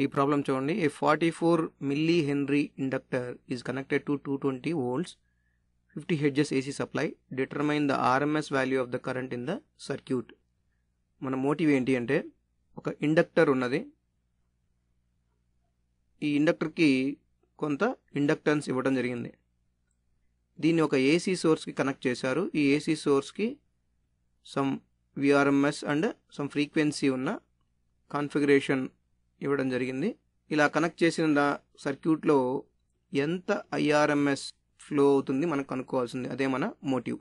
ఈ ప్రాబ్లం చూడండి. ఏ 44 milli Henry inductor is connected to 220 volts 50 Hz AC supply. Determine the RMS value of the current in the circuit. మన motive ఏంటి అంటే, ఒక inductor ఉన్నది. ఈ ఇండక్టర్కి కొంత ఇండక్టెన్స్ ఇవ్వడం జరిగింది. దీన్ని ఒక ఏసీ సోర్స్కి కనెక్ట్ చేశారు. ఈ ఏసీ సోర్స్కి some VRMS and some frequency ఉన్న కాన్ఫిగరేషన్ ఇవ్వడం జరిగింది. ఇలా కనెక్ట్ చేసిన సర్క్యూట్లో ఎంత ఐఆర్ఎంఎస్ ఫ్లో అవుతుంది మనకు కనుక్కోవాల్సింది. అదే మన మోటివ్.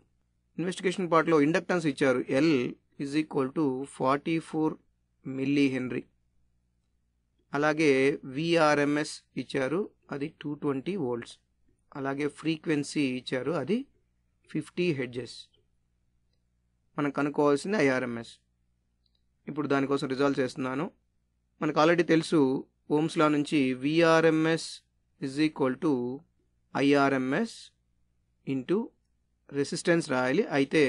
ఇన్వెస్టిగేషన్ పార్ట్లో ఇండక్టెన్స్ ఇచ్చారు. L is equal to 44 milli Henry. అలాగే విఆర్ఎంఎస్ ఇచ్చారు, అది 220 volts. అలాగే ఫ్రీక్వెన్సీ ఇచ్చారు, అది 50 Hz. మనం కనుక్కోవాల్సింది ఐఆర్ఎంఎస్. ఇప్పుడు దానికోసం రిజాల్వ్ చేస్తున్నాను. మనకు ఆల్రెడీ తెలుసు ఓమ్స్ లా నుంచి VRMS is equal to IRMS into resistance రాయాలి. అయితే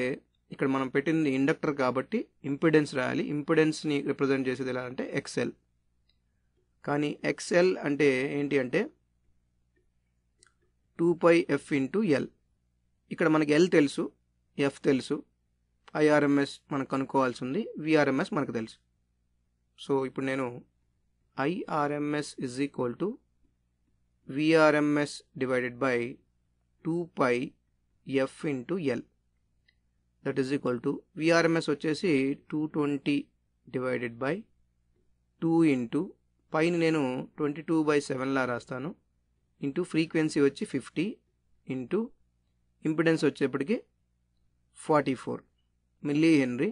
ఇక్కడ మనం పెట్టింది ఇండక్టర్ కాబట్టి ఇంపిడెన్స్ రాయాలి. ఇంపిడెన్స్ని రిప్రజెంట్ చేసేది ఎలా అంటే ఎక్స్ఎల్. కానీ ఎక్స్ఎల్ అంటే ఏంటి అంటే 2πf ఇంటూ ఎల్. ఇక్కడ మనకి ఎల్ తెలుసు, ఎఫ్ తెలుసు, ఐఆర్ఎంఎస్ మనకు కనుక్కోవాల్సి ఉంది, విఆర్ఎంఎస్ మనకు తెలుసు. సో ఇప్పుడు నేను IRMS is equal to VRMS divided by 2πf into L. That is equal to VRMS వచ్చేసి 220 డివైడెడ్ బై 2 ఇంటూ పైన నేను 22/7 లా రాస్తాను, ఇంటూ ఫ్రీక్వెన్సీ వచ్చి 50 ఇంటూ ఇంపిడెన్స్ వచ్చేప్పటికి 44 milli Henry.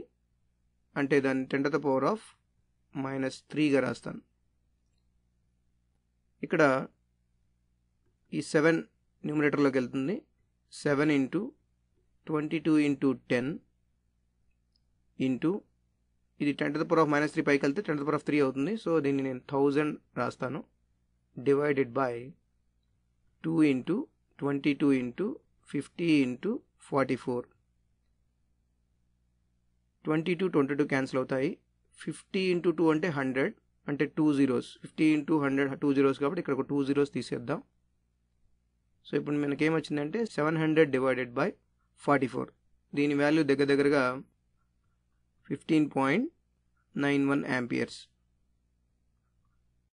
అంటే దాన్ని 10⁻³ రాస్తాను. ఇక్కడ ఈ 7 న్యూమరేటర్లోకి వెళ్తుంది. 7 ఇంటూ 22 ఇంటూ 10 ఇంటూ ఇది 10⁻³ పైకి వెళ్తే 10⁻³ అవుతుంది. సో దీన్ని నేను 1000 రాస్తాను, divided by 2 into 22 into 50 into 44. 22 cancel అవుతాయి. 50 ఇంటూ 2 అంటే 100, అంటే 2 zeros. 50 ఇంటూ 100 2 zeros కాబట్టి ఇక్కడ ఒక 2 zeros తీసేద్దాం. సో ఇప్పుడు మనకి ఏమొచ్చిందంటే 700 డివైడెడ్ బై 44. దీని వాల్యూ దగ్గరగా 15.91 amperes.